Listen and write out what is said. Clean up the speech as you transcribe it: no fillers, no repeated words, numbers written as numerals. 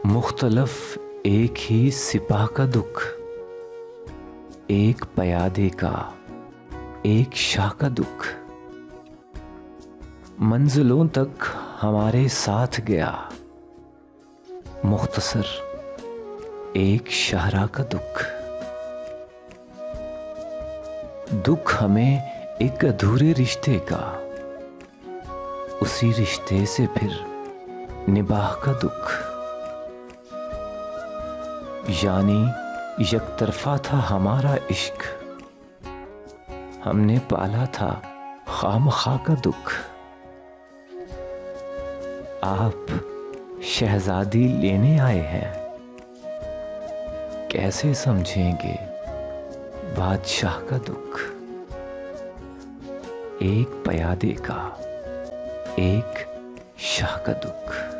मुख्तलफ एक ही सिपाह का दुख, एक पयादे का, एक शाह का दुख। मंजिलों तक हमारे साथ गया, मुख्तसर एक शाहरा का दुख। दुख हमें एक अधूरे रिश्ते का, उसी रिश्ते से फिर निबाह का दुख। यानी यकतरफा था हमारा इश्क, हमने पाला था खामखा का दुख। आप शहजादी लेने आए हैं, कैसे समझेंगे बादशाह का दुख। एक पयादे का, एक शाह का दुख।